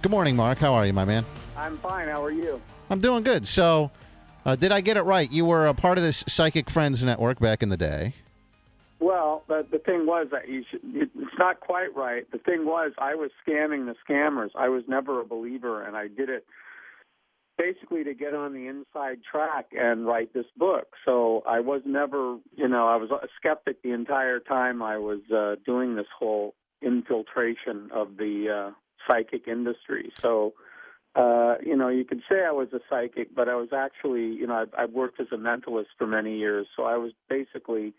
Good morning, Mark. How are you, my man? I'm fine. How are you? I'm doing good. So, did I get it right? You were a part of this Psychic Friends network back in the day. Well, the thing was that it's not quite right. The thing was I was scamming the scammers. I was never a believer, and I did it basically to get on the inside track and write this book. So I was never, I was a skeptic the entire time I was doing this whole infiltration of the psychic industry. So, you could say I was a psychic, but I was actually, I've worked as a mentalist for many years. So I was basically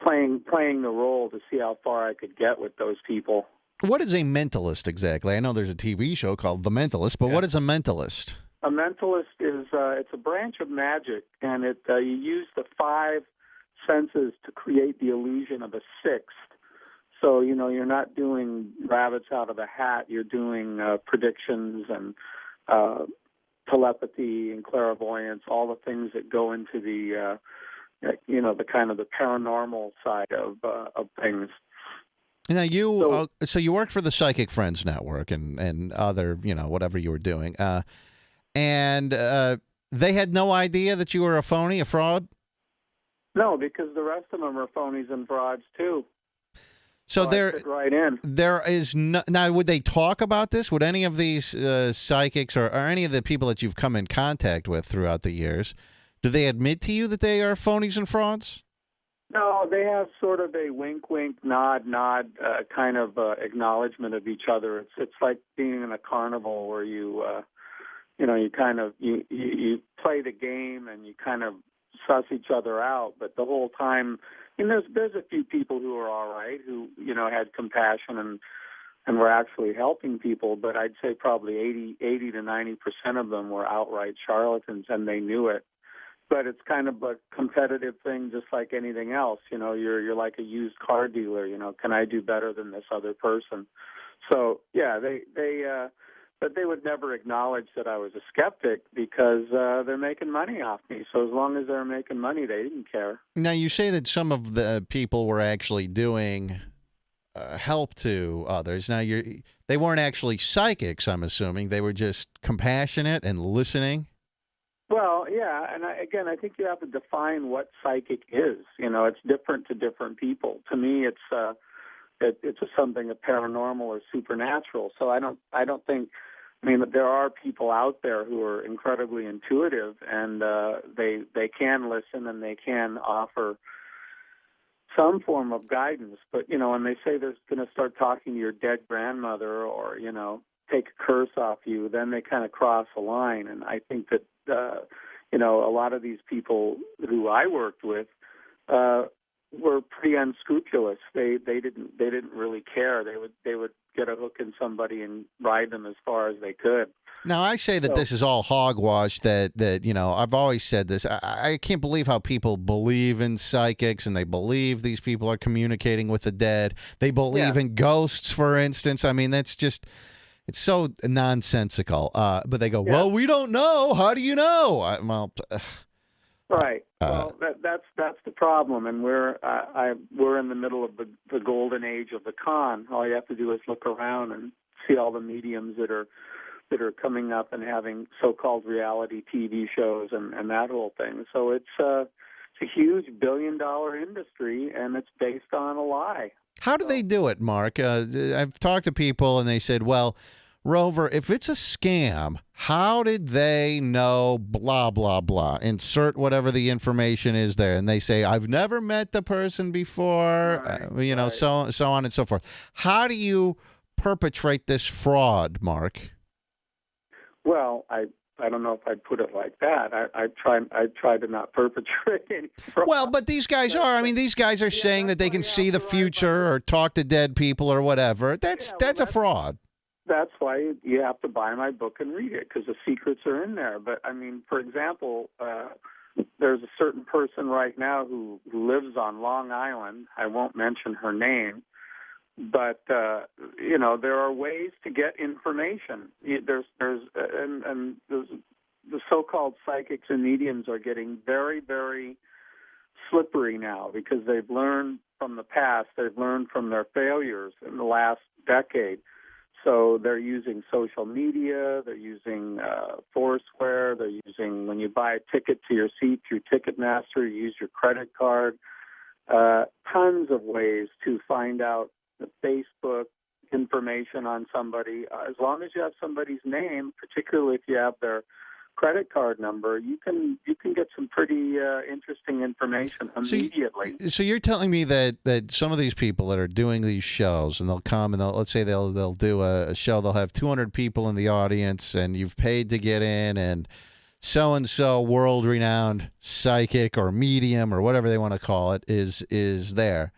playing the role to see how far I could get with those people. What is a mentalist exactly? I know there's a TV show called The Mentalist, but what is a mentalist? A mentalist is it's a branch of magic, and you use the five senses to create the illusion of a sixth. So, you're not doing rabbits out of a hat. You're doing predictions and telepathy and clairvoyance, all the things that go into the the kind of the paranormal side of things. Now so you worked for the Psychic Friends Network and other, whatever you were doing, and they had no idea that you were a phony, a fraud. No, because the rest of them are phonies and frauds too. So I fit right in. There is no, now. Would they talk about this? Would any of these psychics or any of the people that you've come in contact with throughout the years? Do they admit to you that they are phonies and frauds? No, they have sort of a wink, wink, nod, kind of acknowledgement of each other. It's like being in a carnival where you play the game and you kind of suss each other out. But the whole time, there's a few people who are all right, who had compassion and were actually helping people. But I'd say probably 80 to 90% of them were outright charlatans, and they knew it. But it's kind of a competitive thing, just like anything else. You're like a used car dealer. Can I do better than this other person? So yeah, but they would never acknowledge that I was a skeptic because they're making money off me. So as long as they're making money, they didn't care. Now you say that some of the people were actually doing help to others. Now they weren't actually psychics. I'm assuming they were just compassionate and listening. Well, yeah, and I think you have to define what psychic is. It's different to different people. To me, it's something paranormal or supernatural. So I don't think. I mean, there are people out there who are incredibly intuitive, and they can listen and they can offer some form of guidance. But when they say they're going to start talking to your dead grandmother or take a curse off you, then they kind of cross a line. And I think that a lot of these people who I worked with were pretty unscrupulous. They didn't really care. They would get a hook in somebody and ride them as far as they could. Now, I say that this is all hogwash, that I've always said this. I can't believe how people believe in psychics and they believe these people are communicating with the dead. They believe in ghosts, for instance. I mean, that's just, it's so nonsensical. But they go, well, we don't know. How do you know? Right. Well, that's the problem, and we're in the middle of the golden age of the con. All you have to do is look around and see all the mediums that are coming up and having so-called reality TV shows and that whole thing. So it's a huge billion-dollar industry, and it's based on a lie. How do they do it, Mark? I've talked to people, and they said, well, Rover, if it's a scam, how did they know blah, blah, blah? Insert whatever the information is there. And they say, I've never met the person before, right. So on and so forth. How do you perpetrate this fraud, Mark? Well, I don't know if I'd put it like that. I try to not perpetrate any fraud. Well, but these guys are. I mean, these guys are saying that they can see the future or talk to dead people or whatever. That's a fraud. That's why you have to buy my book and read it, because the secrets are in there. But, I mean, for example, there's a certain person right now who lives on Long Island. I won't mention her name. But, there are ways to get information. The so-called psychics and mediums are getting very, very slippery now because they've learned from the past. They've learned from their failures in the last decade. So they're using social media, they're using Foursquare, they're using, when you buy a ticket to your seat through Ticketmaster, you use your credit card. Tons of ways to find out the Facebook information on somebody. As long as you have somebody's name, particularly if you have their credit card number, you can get some pretty interesting information immediately. So you're telling me that some of these people that are doing these shows, and they'll come and let's say they'll do a show, they'll have 200 people in the audience, and you've paid to get in, and so world renowned psychic or medium or whatever they want to call it is there.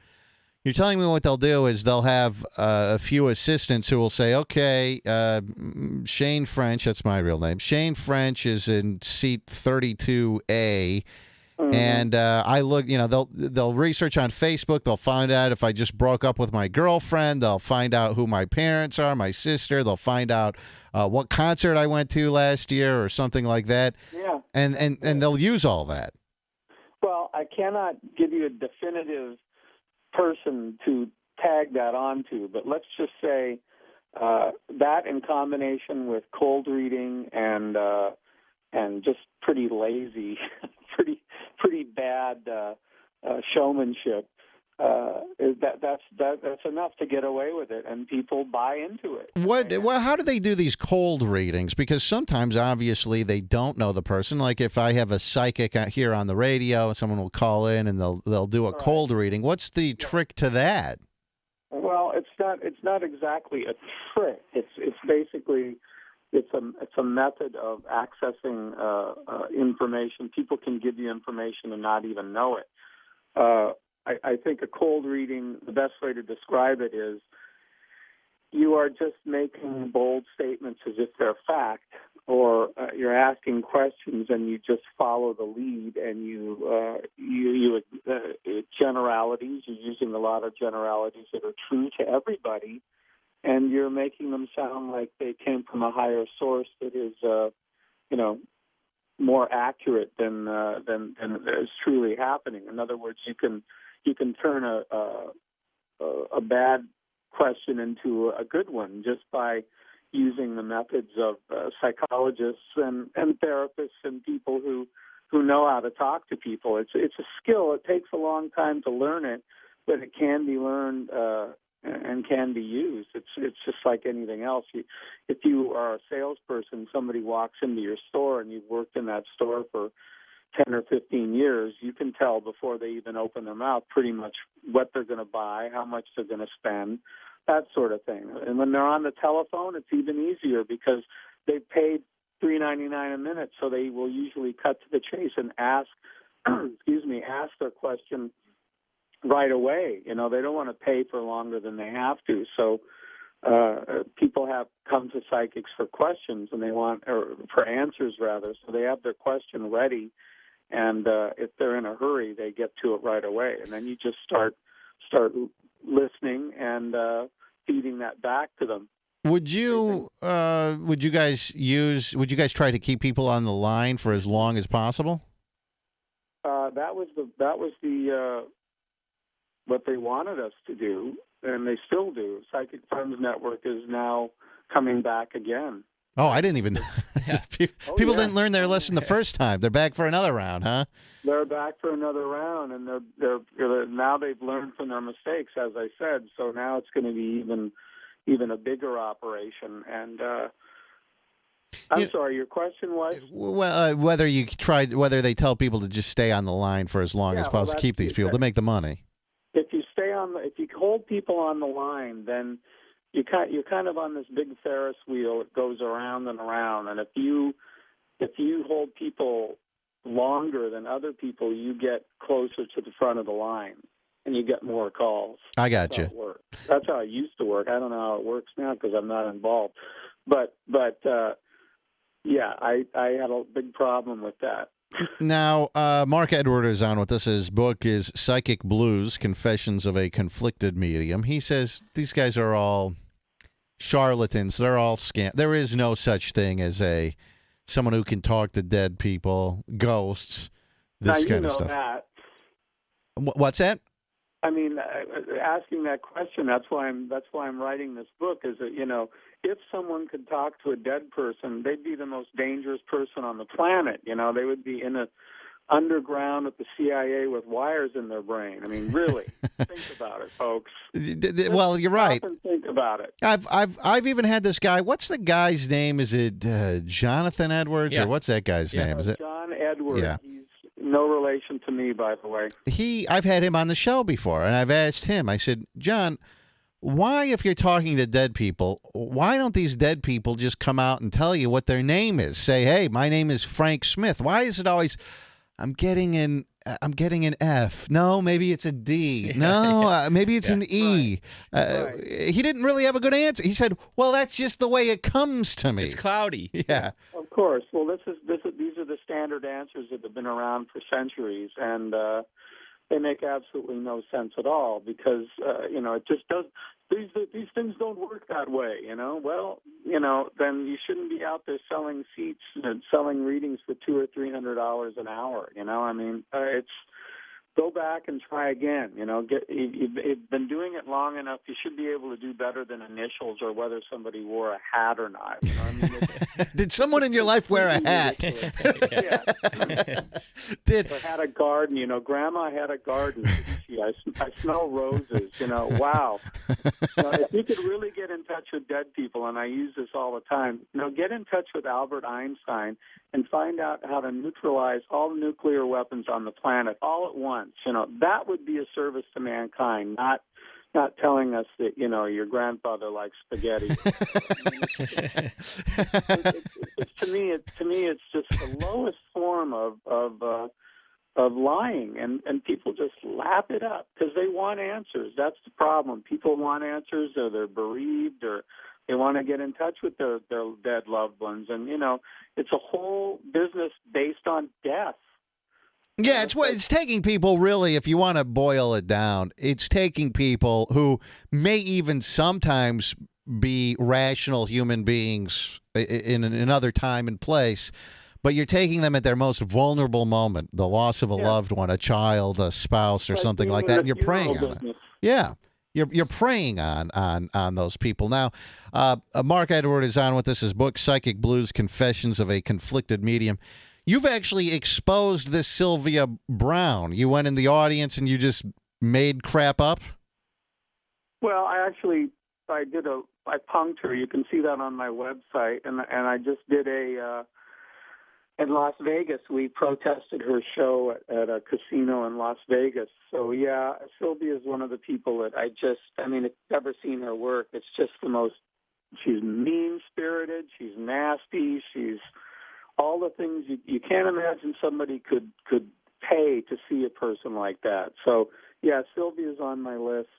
You're telling me what they'll do is they'll have a few assistants who will say, okay, Shane French, that's my real name. Shane French is in seat 32A. Mm-hmm. And I look, they'll research on Facebook. They'll find out if I just broke up with my girlfriend. They'll find out who my parents are, my sister. They'll find out what concert I went to last year or something like that. Yeah. And they'll use all that. Well, I cannot give you a definitive person to tag that onto, but let's just say that in combination with cold reading and just pretty lazy, pretty bad showmanship, that's enough to get away with it, and people buy into it. Well, how do they do these cold readings? Because sometimes, obviously, they don't know the person. Like if I have a psychic here on the radio, someone will call in and they'll do a cold reading. What's the trick to that? Well, it's not exactly a trick. It's basically it's a method of accessing information. People can give you information and not even know it. I think a cold reading, the best way to describe it is you are just making bold statements as if they're fact, or you're asking questions and you just follow the lead, and you generalities. You're using a lot of generalities that are true to everybody, and you're making them sound like they came from a higher source that is, more accurate than is truly happening. In other words, you can turn a bad question into a good one just by using the methods of psychologists and therapists and people who know how to talk to people. It's a skill. It takes a long time to learn it, but it can be learned and can be used. It's just like anything else. If you are a salesperson, somebody walks into your store and you've worked in that store for 10 or 15 years, you can tell before they even open their mouth pretty much what they're going to buy, how much they're going to spend, that sort of thing. And when they're on the telephone, it's even easier because they've paid $3.99 a minute, so they will usually cut to the chase and ask their question right away. They don't want to pay for longer than they have to. So people have come to psychics for questions, and or for answers rather. So they have their question ready, and if they're in a hurry, they get to it right away. And then you just start listening and feeding that back to them. Would you guys try to keep people on the line for as long as possible? That was the what they wanted us to do, and they still do. Psychic Friends Network is now coming back again. Oh, I didn't even. People didn't learn their lesson the first time. They're back for another round, huh? They're back for another round, and they're now they've learned from their mistakes, as I said. So now it's going to be even a bigger operation. And I'm sorry, your question was? Well, whether they tell people to just stay on the line for as long as possible, keep these people to make the money. If you hold people on the line, then you're kind of on this big Ferris wheel. It goes around and around, and if you hold people longer than other people, you get closer to the front of the line, and you get more calls. I got you. That's how it used to work. I don't know how it works now because I'm not involved. But yeah, I had a big problem with that. Now, Mark Edward is on with us. His book is Psychic Blues, Confessions of a Conflicted Medium. He says these guys are all charlatans. They're all scam. There is no such thing as someone who can talk to dead people, ghosts, this kind of stuff. That. What's that? I mean, asking that question. That's why I'm writing this book. Is that, if someone could talk to a dead person, they'd be the most dangerous person on the planet. They would be in a underground at the CIA with wires in their brain. I mean, really, think about it, folks. Well, you're right. Stop and think about it. I've even had this guy. What's the guy's name? Is it Jonathan Edwards or what's that guy's name? Is it John Edwards? Yeah. He's no relation to me, by the way. I've had him on the show before, and I've asked him. I said, John, why, if you're talking to dead people, why don't these dead people just come out and tell you what their name is? Say, hey, my name is Frank Smith. Why is it always, I'm getting an F. No, maybe it's a D. No, maybe it's an E. Right. He didn't really have a good answer. He said, well, that's just the way it comes to me. It's cloudy. Yeah. Of course. Well, these are the standard answers that have been around for centuries, and they make absolutely no sense at all because it just does. These things don't work that way. Well, then you shouldn't be out there selling seats and selling readings for $200 or $300 an hour. I mean, it's go back and try again. You've been doing it long enough. You should be able to do better than initials or whether somebody wore a hat or not. I mean, did someone in your life wear a hat? Yeah. Or had a garden. Grandma had a garden. I smell roses. Wow. If you could really get in touch with dead people, and I use this all the time, get in touch with Albert Einstein and find out how to neutralize all the nuclear weapons on the planet all at once. That would be a service to mankind, not telling us that your grandfather likes spaghetti. To me, it's just the lowest form of lying, and people just lap it up because they want answers. That's the problem. People want answers, or they're bereaved, or they want to get in touch with their dead loved ones, and it's a whole business based on death. Yeah, it's taking people, really, if you want to boil it down, it's taking people who may even sometimes be rational human beings in another time and place, but you're taking them at their most vulnerable moment, the loss of a loved one, a child, a spouse, or something like that, and you're preying on it. Yeah. You're preying on those people. Now, Mark Edward is on with us. His book, Psychic Blues, Confessions of a Conflicted Medium. You've actually exposed this Sylvia Brown. You went in the audience and you just made crap up? Well, I punked her. You can see that on my website. And I just did in Las Vegas, we protested her show at a casino in Las Vegas. So, yeah, Sylvia is one of the people that if you've ever seen her work, it's just she's mean-spirited, she's nasty, she's all the things you can't imagine somebody could pay to see a person like that. So, yeah, Sylvia's on my list.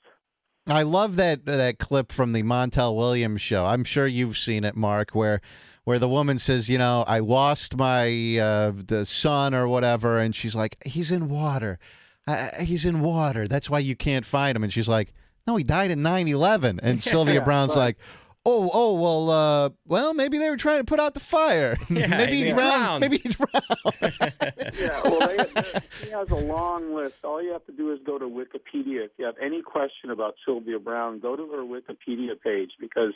I love that clip from the Montel Williams show. I'm sure you've seen it, Mark, where the woman says, I lost my the son or whatever, and she's like, he's in water. He's in water. That's why you can't find him. And she's like, no, he died in 9/11. And Sylvia Brown's like, well, maybe they were trying to put out the fire. Yeah, maybe he drowned. Maybe he drowned. Yeah, well, she has a long list. All you have to do is go to Wikipedia. If you have any question about Sylvia Brown, go to her Wikipedia page because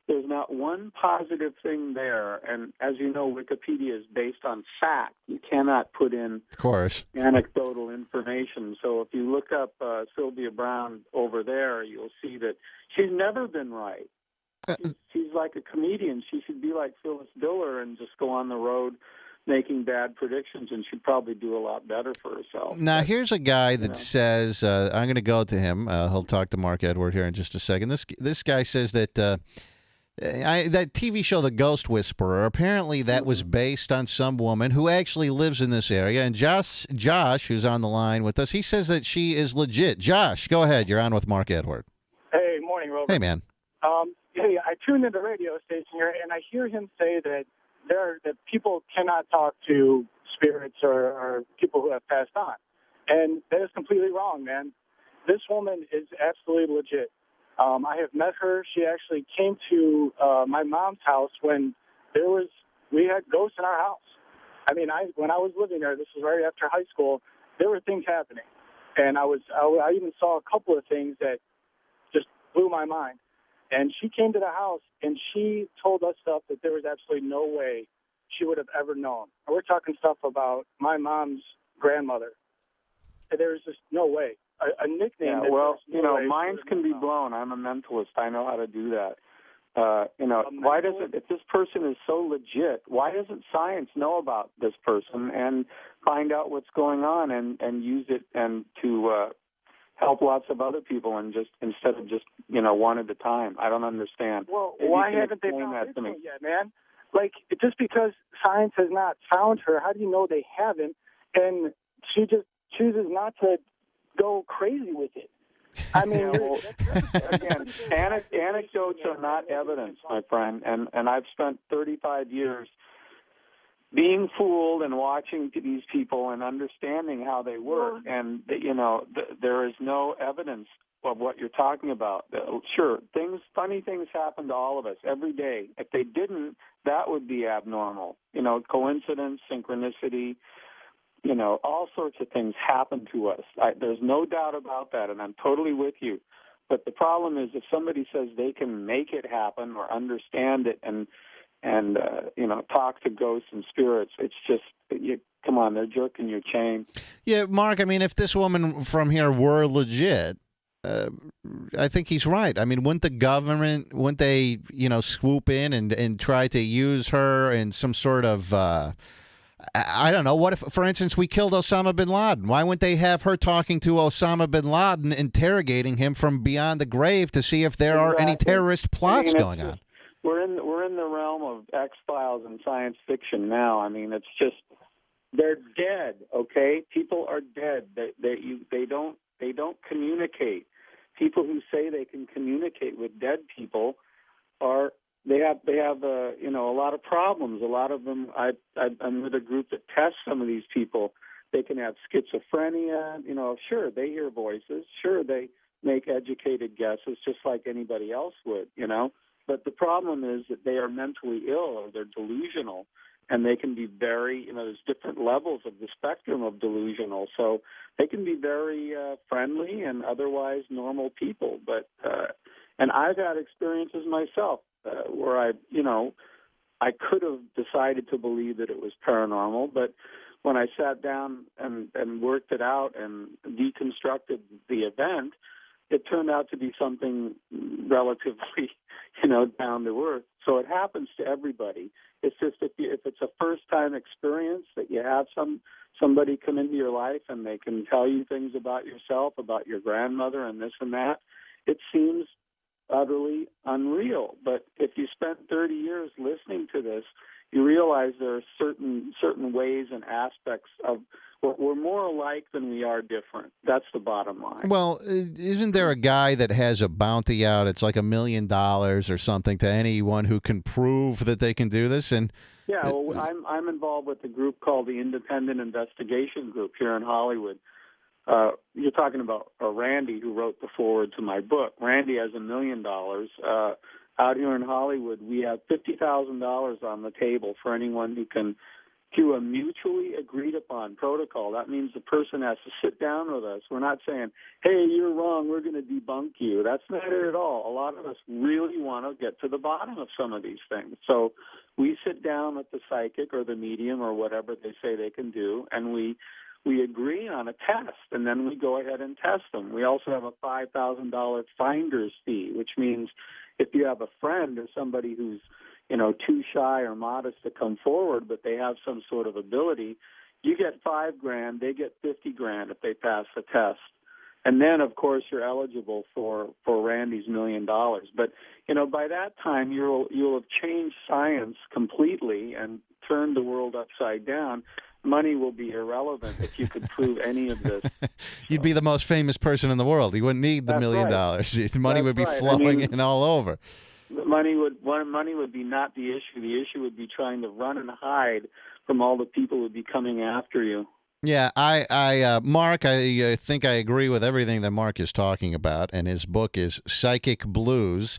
there's not one positive thing there. And as you know, Wikipedia is based on fact. You cannot put in, of course, anecdotal information. So if you look up Sylvia Brown over there, you'll see that she's never been right. She's like a comedian. She should be like Phyllis Diller and just go on the road making bad predictions, and she'd probably do a lot better for herself. Now, here's a guy that says, I'm going to go to him. He'll talk to Mark Edward here in just a second. This guy says that that TV show, The Ghost Whisperer, apparently that was based on some woman who actually lives in this area. And Josh, who's on the line with us, he says that she is legit. Josh, go ahead. You're on with Mark Edward. Hey, morning, Robert. Hey, man. Hey, I tuned into the radio station here, and I hear him say that that people cannot talk to spirits or people who have passed on. And that is completely wrong, man. This woman is absolutely legit. I have met her. She actually came to my mom's house when we had ghosts in our house. I mean, when I was living there, this was right after high school, there were things happening. And I even saw a couple of things that just blew my mind. And she came to the house, and she told us stuff that there was absolutely no way she would have ever known. And we're talking stuff about my mom's grandmother. And there was just no way. A nickname. Yeah, well, way minds can be blown. I'm a mentalist. I know how to do that. Why doesn't, if this person is so legit, why doesn't science know about this person and find out what's going on and use it and to help lots of other people and just instead of just one at a time? I don't understand. Well, Maybe why you can haven't they explain found that to me it yet, man? Like, just because science has not found her, how do you know they haven't? And she just chooses not to go crazy with it. I mean, again, anecdotes are not evidence, my friend. And I've spent 35 years being fooled and watching these people and understanding how they work. And there is no evidence of what you're talking about. Sure, funny things happen to all of us every day. If they didn't, that would be abnormal. Coincidence, synchronicity. All sorts of things happen to us. There's no doubt about that, and I'm totally with you. But the problem is if somebody says they can make it happen or understand it and talk to ghosts and spirits, it's just, come on, they're jerking your chain. Yeah, Mark, I mean, if this woman from here were legit, I think he's right. I mean, wouldn't they, swoop in and try to use her in some sort of... I don't know. What if, for instance, we killed Osama bin Laden? Why wouldn't they have her talking to Osama bin Laden, interrogating him from beyond the grave to see if there are any terrorist plots going on? We're in the realm of X-Files and science fiction now. I mean, it's just they're dead. Okay, people are dead. They don't communicate. People who say they can communicate with dead people are. They have a lot of problems. A lot of them. I'm with a group that tests some of these people. They can have schizophrenia. Sure, they hear voices. Sure, they make educated guesses just like anybody else would. But the problem is that they are mentally ill or they're delusional, and they can be very. There's different levels of the spectrum of delusional. So they can be very friendly and otherwise normal people. But and I've had experiences myself. Where I could have decided to believe that it was paranormal, but when I sat down and worked it out and deconstructed the event, it turned out to be something relatively, down to earth. So it happens to everybody. It's just if it's a first-time experience that you have somebody come into your life and they can tell you things about yourself, about your grandmother and this and that, it seems utterly unreal. But if you spent 30 years listening to this, you realize there are certain ways and aspects of we're more alike than we are different. That's the bottom line. Well, isn't there a guy that has a bounty out? It's like $1 million or something to anyone who can prove that they can do this. And yeah, well, I'm involved with a group called the Independent Investigation Group here in Hollywood. You're talking about Randy, who wrote the foreword to my book. Randy has $1 million. Out here in Hollywood, we have $50,000 on the table for anyone who can, through a mutually agreed upon protocol. That means the person has to sit down with us. We're not saying, hey, you're wrong, we're going to debunk you. That's not it at all. A lot of us really want to get to the bottom of some of these things. So we sit down with the psychic or the medium or whatever they say they can do, and we agree on a test, and then we go ahead and test them. We also have a $5,000 finder's fee, which means if you have a friend or somebody who's, too shy or modest to come forward, but they have some sort of ability, you get $5,000, they get $50,000 if they pass the test. And then, of course, you're eligible for Randy's $1 million. But, by that time, you'll have changed science completely and turned the world upside down. Money will be irrelevant if you could prove any of this. You'd be the most famous person in the world. You wouldn't need the $1 million. Right. Money would be flowing in all over. Money would be not the issue. The issue would be trying to run and hide from all the people who would be coming after you. Yeah, Mark, I think I agree with everything that Mark is talking about, and his book is Psychic Blues,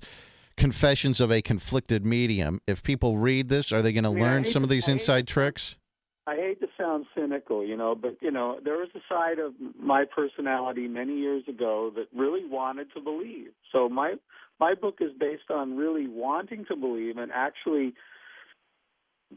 Confessions of a Conflicted Medium. If people read this, are they going to learn some of these inside tricks? I hate to sound cynical. cynical, but, there was a side of my personality many years ago that really wanted to believe. So my book is based on really wanting to believe and actually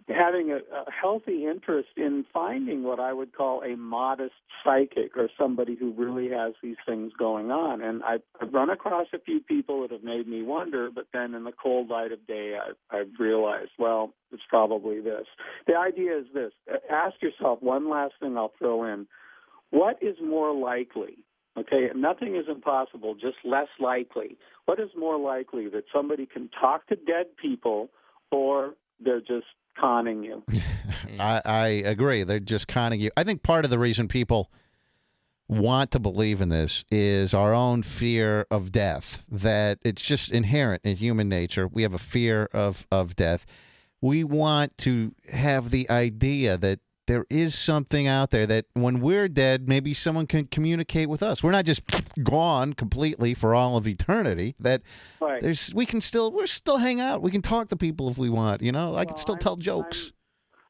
having a healthy interest in finding what I would call a modest psychic, or somebody who really has these things going on. And I've run across a few people that have made me wonder, but then in the cold light of day, I've realized, well, it's probably this. The idea is this. Ask yourself one last thing I'll throw in. What is more likely? Okay, nothing is impossible, just less likely. What is more likely, that somebody can talk to dead people, or they're just conning you? I agree. They're just conning you. I think part of the reason people want to believe in this is our own fear of death, that it's just inherent in human nature. We have a fear of death. We want to have the idea that there is something out there, that when we're dead, maybe someone can communicate with us. We're not just gone completely for all of eternity. That Right. we're still hang out. We can talk to people if we want. I can still tell jokes.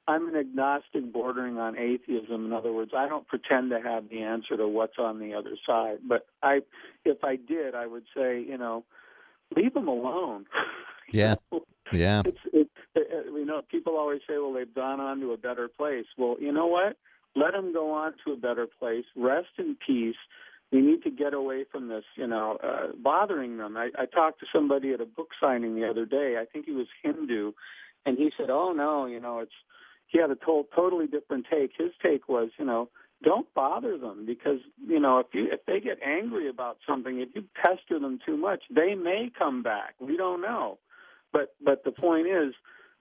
I'm an agnostic bordering on atheism. In other words, I don't pretend to have the answer to what's on the other side. But if I did, I would say, leave them alone. Yeah. Yeah. People always say, well, they've gone on to a better place. Well, you know what? Let them go on to a better place. Rest in peace. We need to get away from this, bothering them. I talked to somebody at a book signing the other day. I think he was Hindu, and he said, oh, no, he had a totally different take. His take was, don't bother them, because, if they get angry about something, if you pester them too much, they may come back. We don't know. But the point is,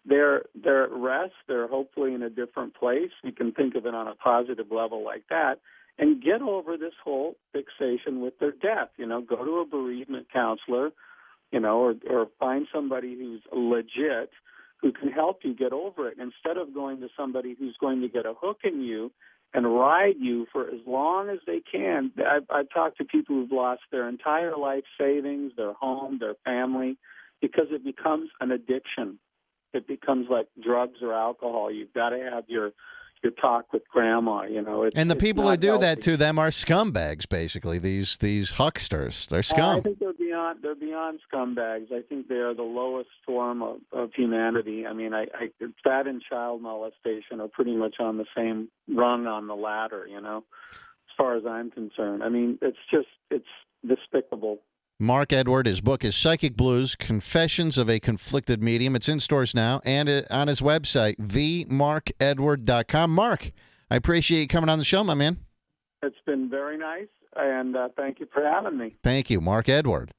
they're at rest. They're hopefully in a different place. You can think of it on a positive level like that, and get over this whole fixation with their death. Go to a bereavement counselor, or find somebody who's legit, who can help you get over it, instead of going to somebody who's going to get a hook in you and ride you for as long as they can. I've talked to people who've lost their entire life savings, their home, their family, because it becomes an addiction. It becomes like drugs or alcohol. You've got to have your talk with grandma. And the people who do that to them are scumbags, basically. These hucksters, they're scum. I think they're beyond scumbags. I think they are the lowest form of humanity. I mean, that and child molestation are pretty much on the same rung on the ladder. As far as I'm concerned. I mean, it's despicable. Mark Edward, his book is Psychic Blues, Confessions of a Conflicted Medium. It's in stores now and on his website, themarkedward.com. Mark, I appreciate you coming on the show, my man. It's been very nice, and thank you for having me. Thank you, Mark Edward.